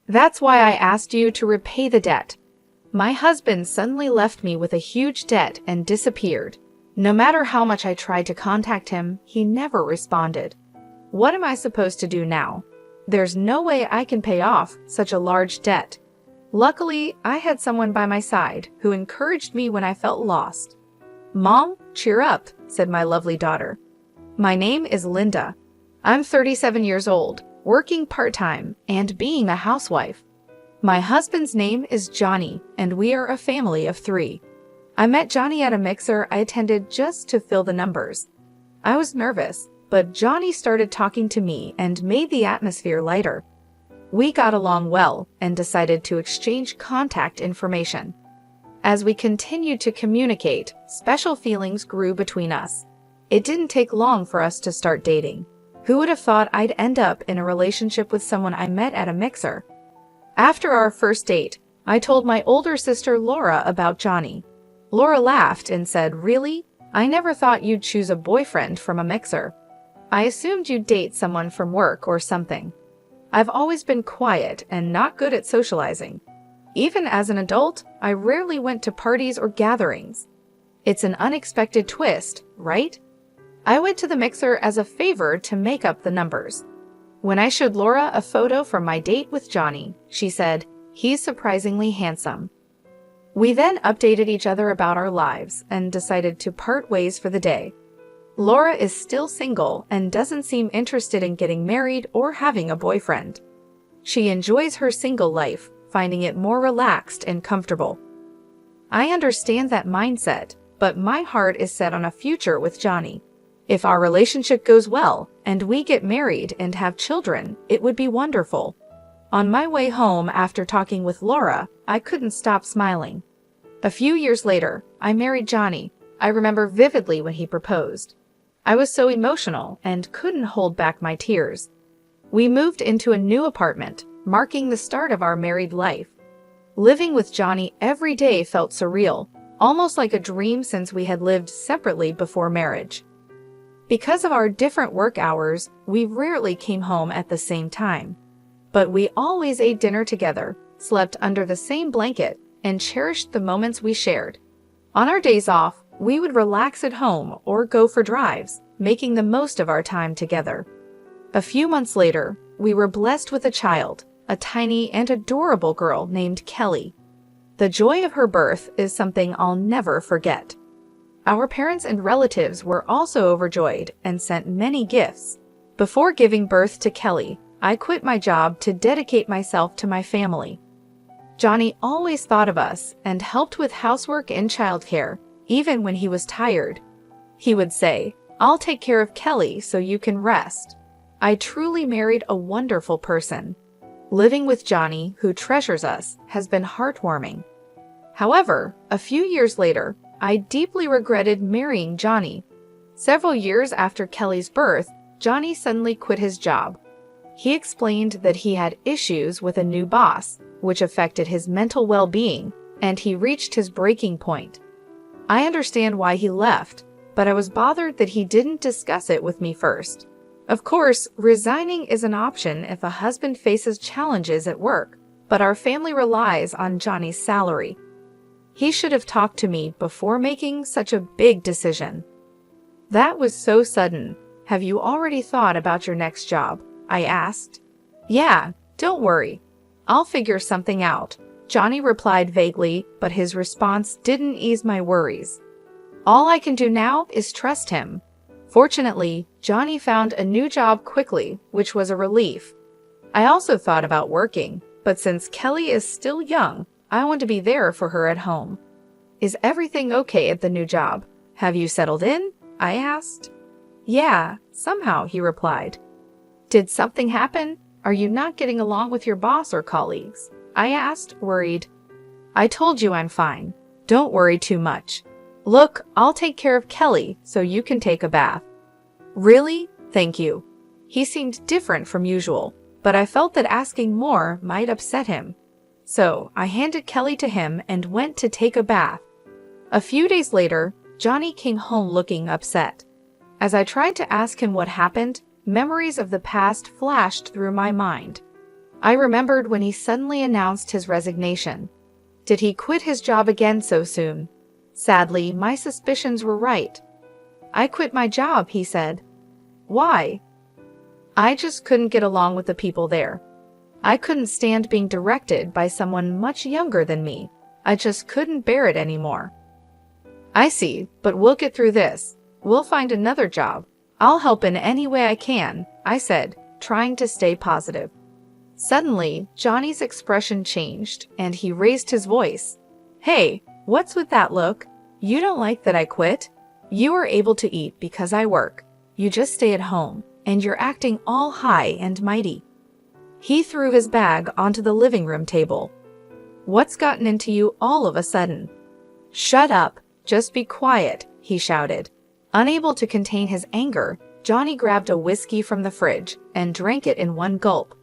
That's why I asked you to repay the debt. My husband suddenly left me with a huge debt and disappeared. No matter how much I tried to contact him, he never responded. What am I supposed to do now? There's no way I can pay off such a large debt. Luckily, I had someone by my side who encouraged me when I felt lost. Mom, cheer up, said my lovely daughter. My name is Linda. I'm 37 years old, working part-time, and being a housewife. My husband's name is Johnny, and we are a family of 3. I met Johnny at a mixer I attended just to fill the numbers. I was nervous, but Johnny started talking to me and made the atmosphere lighter. We got along well and decided to exchange contact information. As we continued to communicate, special feelings grew between us. It didn't take long for us to start dating. Who would have thought I'd end up in a relationship with someone I met at a mixer? After our first date, I told my older sister Laura about Johnny. Laura laughed and said, "Really? I never thought you'd choose a boyfriend from a mixer. I assumed you'd date someone from work or something." I've always been quiet and not good at socializing. Even as an adult, I rarely went to parties or gatherings. It's an unexpected twist, right? I went to the mixer as a favor to make up the numbers. When I showed Laura a photo from my date with Johnny, she said, "He's surprisingly handsome." We then updated each other about our lives and decided to part ways for the day. Laura is still single and doesn't seem interested in getting married or having a boyfriend. She enjoys her single life, finding it more relaxed and comfortable. I understand that mindset, but my heart is set on a future with Johnny. If our relationship goes well and we get married and have children, it would be wonderful. On my way home after talking with Laura, I couldn't stop smiling. A few years later, I married Johnny. I remember vividly when he proposed. I was so emotional and couldn't hold back my tears. We moved into a new apartment, marking the start of our married life. Living with Johnny every day felt surreal, almost like a dream since we had lived separately before marriage. Because of our different work hours, we rarely came home at the same time. But we always ate dinner together, slept under the same blanket, and cherished the moments we shared. On our days off, we would relax at home or go for drives, making the most of our time together. A few months later, we were blessed with a child, a tiny and adorable girl named Kelly. The joy of her birth is something I'll never forget. Our parents and relatives were also overjoyed and sent many gifts. Before giving birth to Kelly, I quit my job to dedicate myself to my family. Johnny always thought of us and helped with housework and childcare, even when he was tired. He would say, "I'll take care of Kelly so you can rest." I truly married a wonderful person. Living with Johnny, who treasures us, has been heartwarming. However, a few years later, I deeply regretted marrying Johnny. Several years after Kelly's birth, Johnny suddenly quit his job. He explained that he had issues with a new boss, which affected his mental well-being, and he reached his breaking point. I understand why he left, but I was bothered that he didn't discuss it with me first. Of course, resigning is an option if a husband faces challenges at work, but our family relies on Johnny's salary. He should have talked to me before making such a big decision. That was so sudden. Have you already thought about your next job? I asked. Yeah, don't worry. I'll figure something out, Johnny replied vaguely, but his response didn't ease my worries. All I can do now is trust him. Fortunately, Johnny found a new job quickly, which was a relief. I also thought about working, but since Kelly is still young, I want to be there for her at home. Is everything okay at the new job? Have you settled in? I asked. Yeah, somehow, he replied. Did something happen? Are you not getting along with your boss or colleagues? I asked, worried. I told you I'm fine. Don't worry too much. Look, I'll take care of Kelly so you can take a bath. Really? Thank you. He seemed different from usual, but I felt that asking more might upset him. So I handed Kelly to him and went to take a bath. A few days later, Johnny came home looking upset. As I tried to ask him what happened, memories of the past flashed through my mind. I remembered when he suddenly announced his resignation. Did he quit his job again so soon? Sadly, my suspicions were right. I quit my job, he said. Why? I just couldn't get along with the people there. I couldn't stand being directed by someone much younger than me. I just couldn't bear it anymore. I see, but we'll get through this. We'll find another job. I'll help in any way I can, I said, trying to stay positive. Suddenly, Johnny's expression changed, and he raised his voice. Hey, what's with that look? You don't like that I quit? You are able to eat because I work. You just stay at home, and you're acting all high and mighty. He threw his bag onto the living room table. What's gotten into you all of a sudden? Shut up, just be quiet, he shouted. Unable to contain his anger, Johnny grabbed a whiskey from the fridge and drank it in one gulp.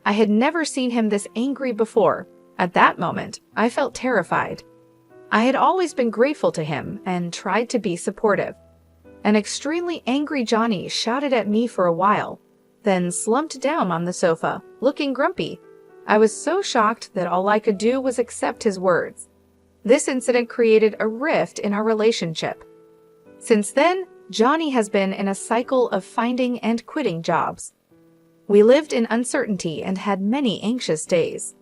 I had never seen him this angry before. At that moment, I felt terrified. I had always been grateful to him and tried to be supportive. An extremely angry Johnny shouted at me for a while, then slumped down on the sofa, looking grumpy. I was so shocked that all I could do was accept his words. This incident created a rift in our relationship. Since then, Johnny has been in a cycle of finding and quitting jobs. We lived in uncertainty and had many anxious days.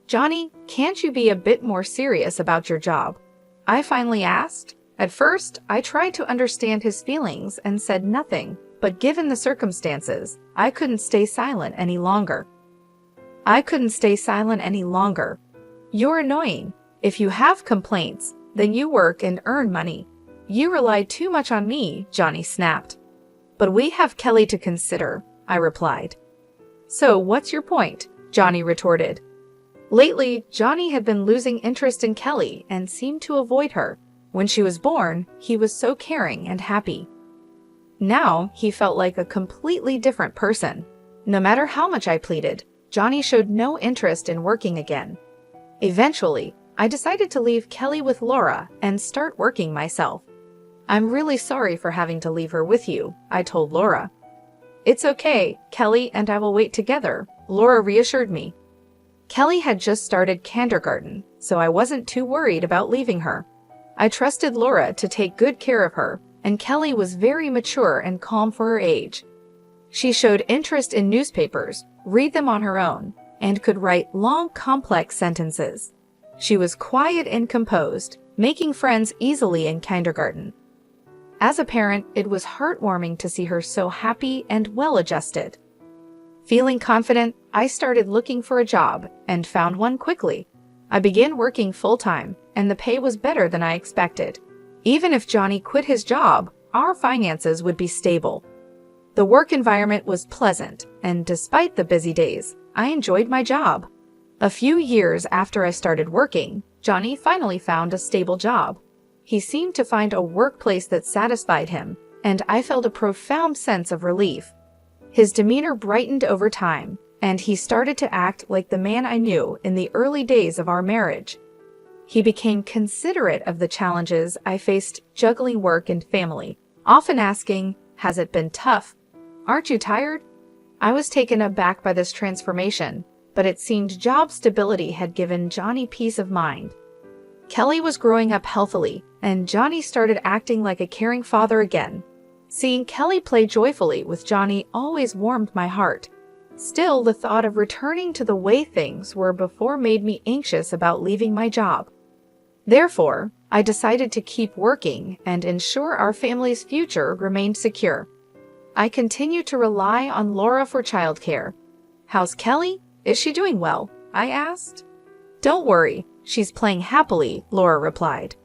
Johnny, can't you be a bit more serious about your job? I finally asked. At first, I tried to understand his feelings and said nothing, but given the circumstances, I couldn't stay silent any longer. You're annoying. If you have complaints, then you work and earn money. You rely too much on me, Johnny snapped. But we have Kelly to consider, I replied. So what's your point? Johnny retorted. Lately, Johnny had been losing interest in Kelly and seemed to avoid her. When she was born, he was so caring and happy. Now, he felt like a completely different person. No matter how much I pleaded, Johnny showed no interest in working again. Eventually, I decided to leave Kelly with Laura and start working myself. I'm really sorry for having to leave her with you, I told Laura. It's okay, Kelly and I will wait together, Laura reassured me. Kelly had just started kindergarten, so I wasn't too worried about leaving her. I trusted Laura to take good care of her, and Kelly was very mature and calm for her age. She showed interest in newspapers, read them on her own, and could write long, complex sentences. She was quiet and composed, making friends easily in kindergarten. As a parent, it was heartwarming to see her so happy and well-adjusted. Feeling confident, I started looking for a job and found one quickly. I began working full-time, and the pay was better than I expected. Even if Johnny quit his job, our finances would be stable. The work environment was pleasant, and despite the busy days, I enjoyed my job. A few years after I started working, Johnny finally found a stable job. He seemed to find a workplace that satisfied him, and I felt a profound sense of relief. His demeanor brightened over time, and he started to act like the man I knew in the early days of our marriage. He became considerate of the challenges I faced juggling work and family, often asking, "Has it been tough? Aren't you tired?" I was taken aback by this transformation, but it seemed job stability had given Johnny peace of mind. Kelly was growing up healthily, and Johnny started acting like a caring father again. Seeing Kelly play joyfully with Johnny always warmed my heart. Still, the thought of returning to the way things were before made me anxious about leaving my job. Therefore, I decided to keep working and ensure our family's future remained secure. I continued to rely on Laura for childcare. "How's Kelly? Is she doing well?" I asked. "Don't worry, she's playing happily," Laura replied.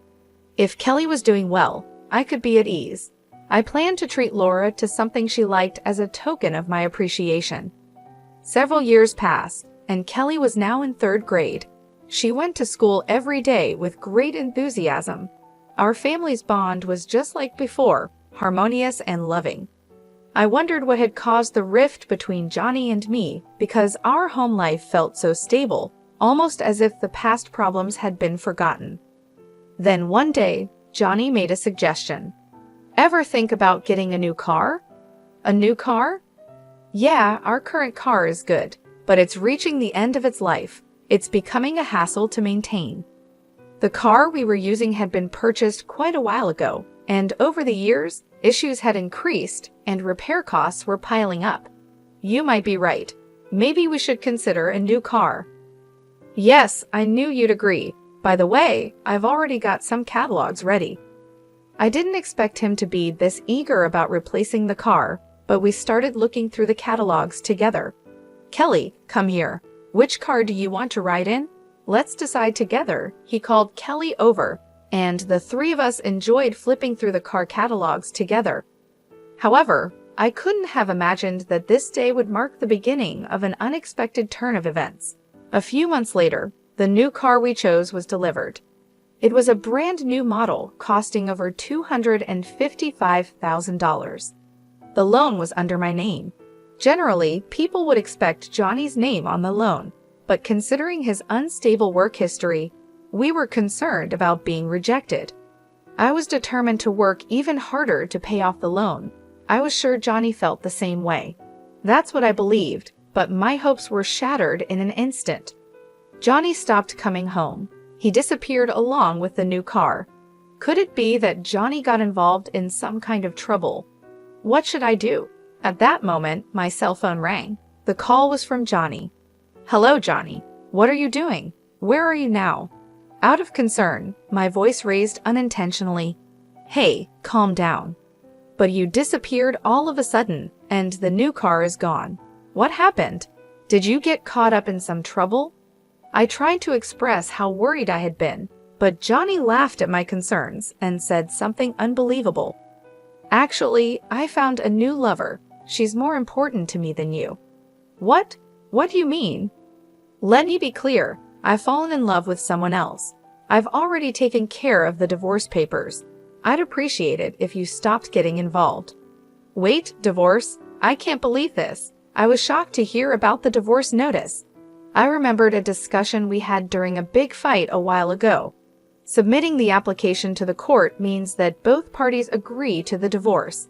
If Kelly was doing well, I could be at ease. I planned to treat Laura to something she liked as a token of my appreciation. Several years passed, and Kelly was now in 3rd grade. She went to school every day with great enthusiasm. Our family's bond was just like before, harmonious and loving. I wondered what had caused the rift between Johnny and me because our home life felt so stable, almost as if the past problems had been forgotten. Then one day, Johnny made a suggestion. "Ever think about getting a new car?" "A new car?" "Yeah, our current car is good, but it's reaching the end of its life. It's becoming a hassle to maintain. The car we were using had been purchased quite a while ago, and over the years, issues had increased and repair costs were piling up. You might be right. Maybe we should consider a new car. Yes, I knew you'd agree. By the way, I've already got some catalogs ready. I didn't expect him to be this eager about replacing the car, but we started looking through the catalogs together. Kelly, come here. Which car do you want to ride in? Let's decide together. He called Kelly over, and the three of us enjoyed flipping through the car catalogs together. However, I couldn't have imagined that this day would mark the beginning of an unexpected turn of events. A few months later, the new car we chose was delivered. It was a brand new model costing over $255,000. The loan was under my name. Generally, people would expect Johnny's name on the loan, but considering his unstable work history, we were concerned about being rejected. I was determined to work even harder to pay off the loan. I was sure Johnny felt the same way. That's what I believed, but my hopes were shattered in an instant. Johnny stopped coming home. He disappeared along with the new car. Could it be that Johnny got involved in some kind of trouble? What should I do? At that moment, my cell phone rang. The call was from Johnny. Hello, Johnny. What are you doing? Where are you now? Out of concern, my voice raised unintentionally. Hey, calm down. But you disappeared all of a sudden, and the new car is gone. What happened? Did you get caught up in some trouble? I tried to express how worried I had been, but Johnny laughed at my concerns and said something unbelievable. Actually, I found a new lover. She's more important to me than you. What? What do you mean? Let me be clear. I've fallen in love with someone else. I've already taken care of the divorce papers. I'd appreciate it if you stopped getting involved. Wait, divorce? I can't believe this. I was shocked to hear about the divorce notice. I remembered a discussion we had during a big fight a while ago. Submitting the application to the court means that both parties agree to the divorce.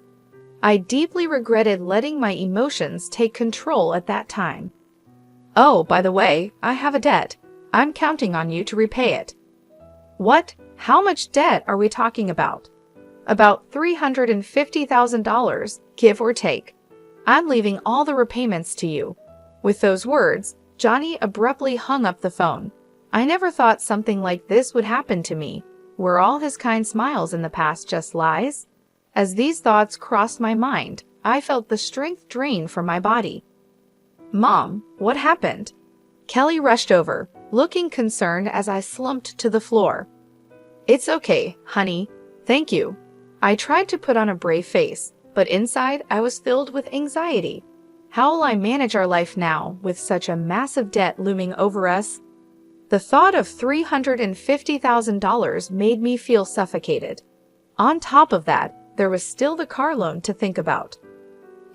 I deeply regretted letting my emotions take control at that time. Oh, by the way, I have a debt. I'm counting on you to repay it. What? How much debt are we talking about? About $350,000, give or take. I'm leaving all the repayments to you. With those words, Johnny abruptly hung up the phone. I never thought something like this would happen to me. Were all his kind smiles in the past just lies? As these thoughts crossed my mind, I felt the strength drain from my body. Mom, what happened? Kelly rushed over, looking concerned as I slumped to the floor. It's okay, honey. Thank you. I tried to put on a brave face, but inside I was filled with anxiety. How will I manage our life now with such a massive debt looming over us? The thought of $350,000 made me feel suffocated. On top of that, there was still the car loan to think about.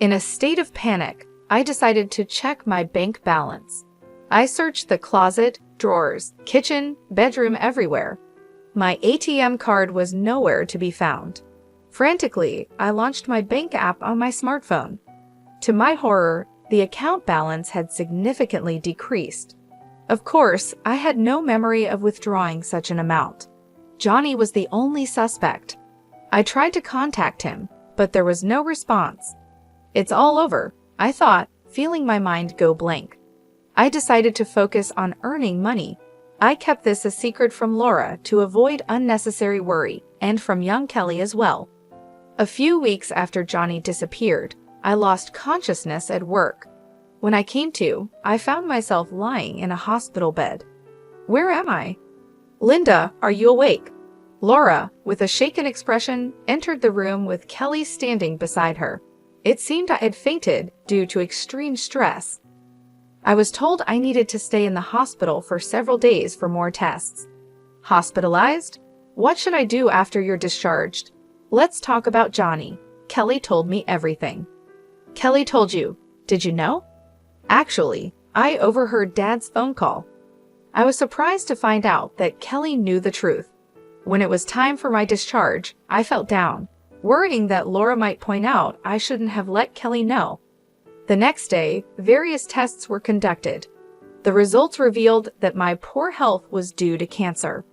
In a state of panic, I decided to check my bank balance. I searched the closet, drawers, kitchen, bedroom, everywhere. My ATM card was nowhere to be found. Frantically, I launched my bank app on my smartphone. To my horror, the account balance had significantly decreased. Of course, I had no memory of withdrawing such an amount. Johnny was the only suspect. I tried to contact him, but there was no response. It's all over, I thought, feeling my mind go blank. I decided to focus on earning money. I kept this a secret from Laura to avoid unnecessary worry, and from young Kelly as well. A few weeks after Johnny disappeared, I lost consciousness at work. When I came to, I found myself lying in a hospital bed. Where am I? Linda, are you awake? Laura, with a shaken expression, entered the room with Kelly standing beside her. It seemed I had fainted due to extreme stress. I was told I needed to stay in the hospital for several days for more tests. Hospitalized? What should I do after you're discharged? Let's talk about Johnny. Kelly told me everything. Kelly told you. Did you know? Actually, I overheard Dad's phone call. I was surprised to find out that Kelly knew the truth. When it was time for my discharge, I felt down, worrying that Laura might point out I shouldn't have let Kelly know. The next day, various tests were conducted. The results revealed that my poor health was due to cancer.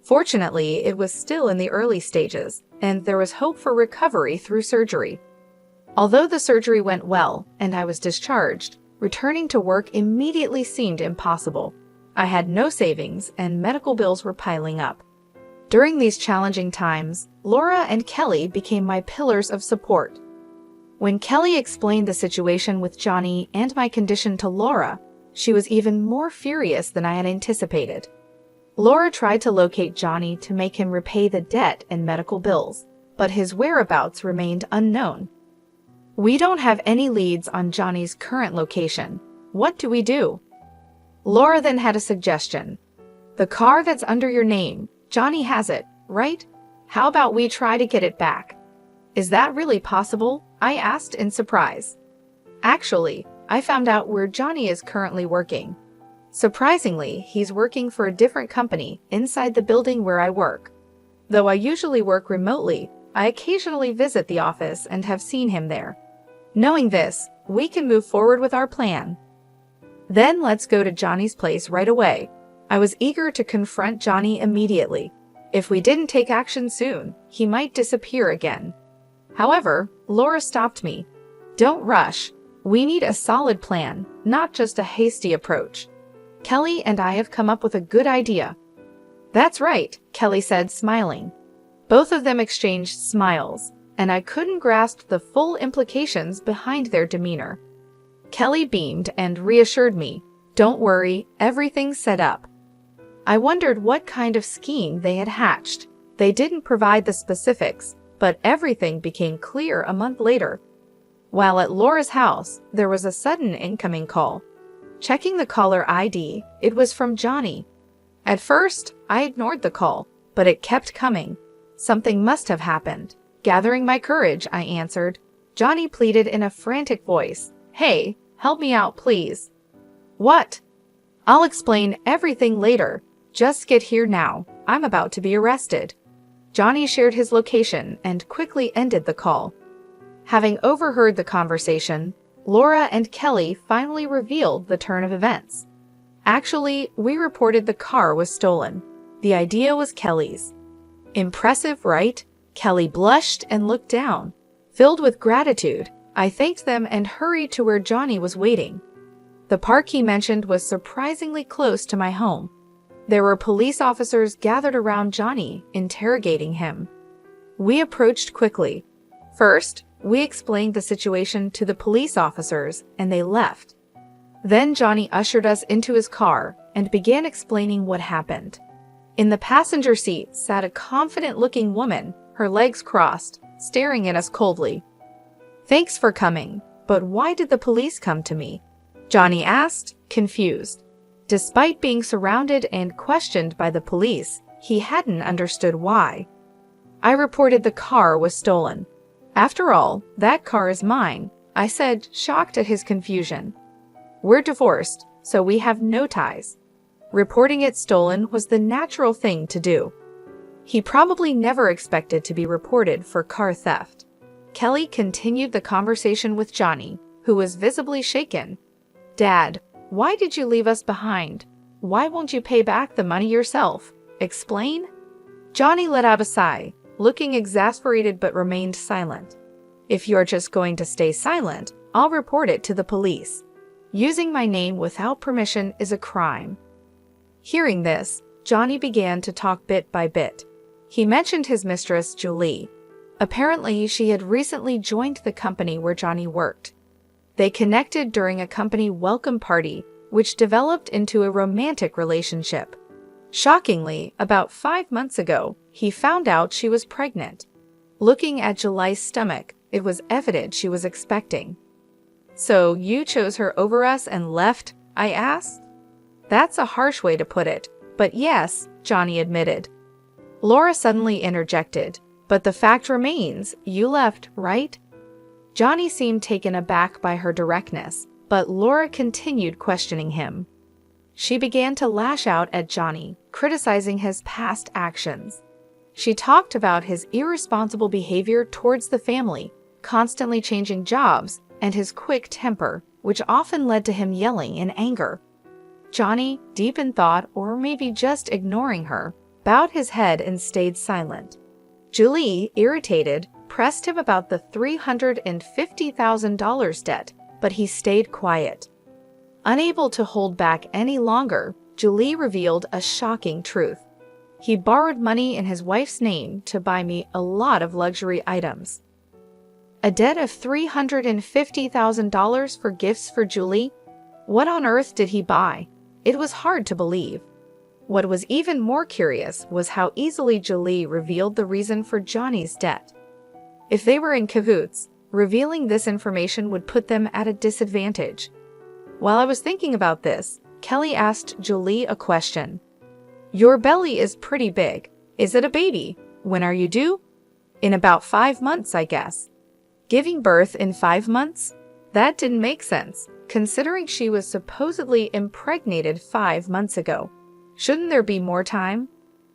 Fortunately, it was still in the early stages, and there was hope for recovery through surgery. Although the surgery went well and I was discharged, returning to work immediately seemed impossible. I had no savings and medical bills were piling up. During these challenging times, Laura and Kelly became my pillars of support. When Kelly explained the situation with Johnny and my condition to Laura, she was even more furious than I had anticipated. Laura tried to locate Johnny to make him repay the debt and medical bills, but his whereabouts remained unknown. "We don't have any leads on Johnny's current location. What do we do?" Laura then had a suggestion. "The car that's under your name, Johnny has it, right? How about we try to get it back?" "Is that really possible?" I asked in surprise. "Actually, I found out where Johnny is currently working. Surprisingly, he's working for a different company inside the building where I work. Though I usually work remotely, I occasionally visit the office and have seen him there. Knowing this, we can move forward with our plan." "Then let's go to Johnny's place right away." I was eager to confront Johnny immediately. If we didn't take action soon, he might disappear again. However, Laura stopped me. "Don't rush. We need a solid plan, not just a hasty approach. Kelly and I have come up with a good idea." "That's right," Kelly said, smiling. Both of them exchanged smiles, and I couldn't grasp the full implications behind their demeanor. Kelly beamed and reassured me, "Don't worry, everything's set up." I wondered what kind of scheme they had hatched. They didn't provide the specifics, but everything became clear a month later. While at Laura's house, there was a sudden incoming call. Checking the caller ID, it was from Johnny. At first, I ignored the call, but it kept coming. Something must have happened. Gathering my courage, I answered. Johnny pleaded in a frantic voice, "Hey, help me out, please." "What?" "I'll explain everything later. Just get here now. I'm about to be arrested." Johnny shared his location and quickly ended the call. Having overheard the conversation, Laura and Kelly finally revealed the turn of events. Actually, we reported the car was stolen. The idea was Kelly's. Impressive, right? Kelly blushed and looked down. Filled with gratitude, I thanked them and hurried to where Johnny was waiting. The park he mentioned was surprisingly close to my home. There were police officers gathered around Johnny, interrogating him. We approached quickly. First, we explained the situation to the police officers, and they left. Then Johnny ushered us into his car and began explaining what happened. In the passenger seat sat a confident-looking woman, her legs crossed, staring at us coldly. "Thanks for coming, but why did the police come to me?" Johnny asked, confused. Despite being surrounded and questioned by the police, he hadn't understood why. I reported the car was stolen. "After all, that car is mine," I said, shocked at his confusion. "We're divorced, so we have no ties." Reporting it stolen was the natural thing to do. He probably never expected to be reported for car theft. Kelly continued the conversation with Johnny, who was visibly shaken. "Dad, why did you leave us behind? Why won't you pay back the money yourself? Explain?" Johnny let out a sigh, looking exasperated but remained silent. "If you're just going to stay silent, I'll report it to the police. Using my name without permission is a crime." Hearing this, Johnny began to talk bit by bit. He mentioned his mistress, Julie. Apparently, she had recently joined the company where Johnny worked. They connected during a company welcome party, which developed into a romantic relationship. Shockingly, about 5 months ago, he found out she was pregnant. Looking at Julie's stomach, it was evident she was expecting. "So you chose her over us and left?" I asked. "That's a harsh way to put it, but yes," Johnny admitted. Laura suddenly interjected, "But the fact remains, you left, right?" Johnny seemed taken aback by her directness, but Laura continued questioning him. She began to lash out at Johnny, criticizing his past actions. She talked about his irresponsible behavior towards the family, constantly changing jobs, and his quick temper, which often led to him yelling in anger. Johnny, deep in thought or maybe just ignoring her, bowed his head and stayed silent. Julie, irritated, pressed him about the $350,000 debt, but he stayed quiet. Unable to hold back any longer, Julie revealed a shocking truth. He borrowed money in his wife's name to buy me a lot of luxury items. A debt of $350,000 for gifts for Julie? What on earth did he buy? It was hard to believe. What was even more curious was how easily Julie revealed the reason for Johnny's debt. If they were in cahoots, revealing this information would put them at a disadvantage. While I was thinking about this, Kelly asked Julie a question. "Your belly is pretty big. Is it a baby? When are you due?" "In about 5 months, I guess." Giving birth in 5 months? That didn't make sense, considering she was supposedly impregnated 5 months ago. Shouldn't there be more time?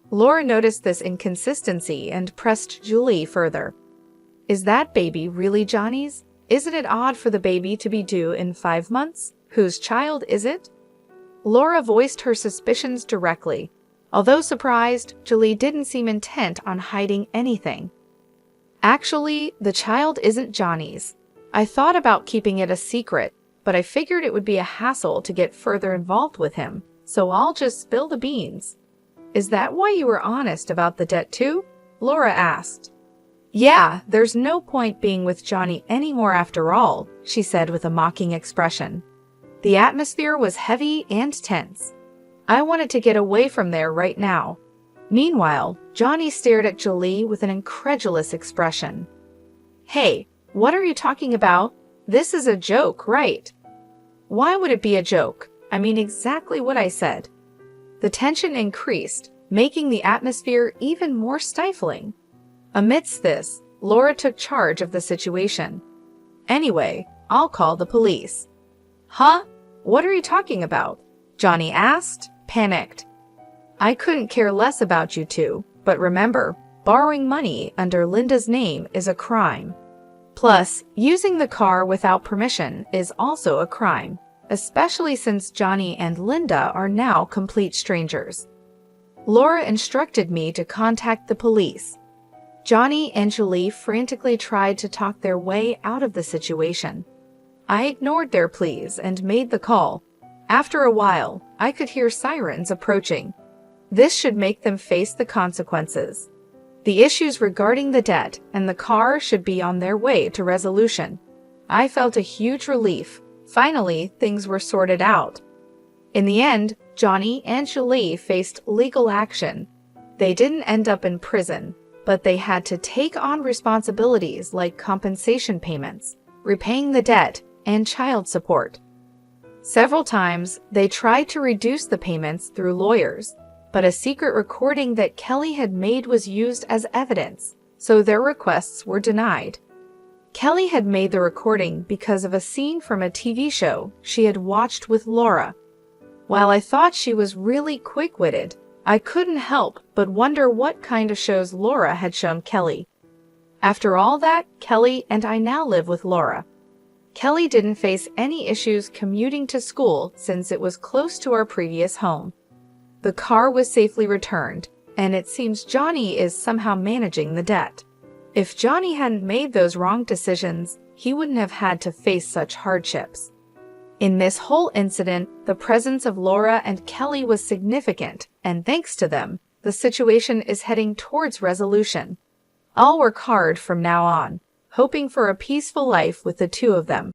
Laura noticed this inconsistency and pressed Julie further. "Is that baby really Johnny's? Isn't it odd for the baby to be due in 5 months? Whose child is it?" Laura voiced her suspicions directly. Although surprised, Julie didn't seem intent on hiding anything. "Actually, the child isn't Johnny's. I thought about keeping it a secret, but I figured it would be a hassle to get further involved with him, so I'll just spill the beans." "Is that why you were honest about the debt too?" Laura asked. "Yeah, there's no point being with Johnny anymore after all," she said with a mocking expression. The atmosphere was heavy and tense. I wanted to get away from there right now. Meanwhile, Johnny stared at Julie with an incredulous expression. "Hey, what are you talking about? This is a joke, right?" "Why would it be a joke? I mean exactly what I said." The tension increased, making the atmosphere even more stifling. Amidst this, Laura took charge of the situation. "Anyway, I'll call the police." "Huh? What are you talking about?" Johnny asked, panicked. "I couldn't care less about you two, but remember, borrowing money under Linda's name is a crime. Plus, using the car without permission is also a crime, especially since Johnny and Linda are now complete strangers." Laura instructed me to contact the police. Johnny and Julie frantically tried to talk their way out of the situation. I ignored their pleas and made the call. After a while, I could hear sirens approaching. This should make them face the consequences. The issues regarding the debt and the car should be on their way to resolution. I felt a huge relief. Finally, things were sorted out. In the end, Johnny and Julie faced legal action. They didn't end up in prison, but they had to take on responsibilities like compensation payments, repaying the debt, and child support. Several times, they tried to reduce the payments through lawyers, but a secret recording that Kelly had made was used as evidence, so their requests were denied. Kelly had made the recording because of a scene from a TV show she had watched with Laura. While I thought she was really quick-witted, I couldn't help but wonder what kind of shows Laura had shown Kelly. After all that, Kelly and I now live with Laura. Kelly didn't face any issues commuting to school since it was close to our previous home. The car was safely returned, and it seems Johnny is somehow managing the debt. If Johnny hadn't made those wrong decisions, he wouldn't have had to face such hardships. In this whole incident, the presence of Laura and Kelly was significant, and thanks to them, the situation is heading towards resolution. I'll work hard from now on, hoping for a peaceful life with the two of them.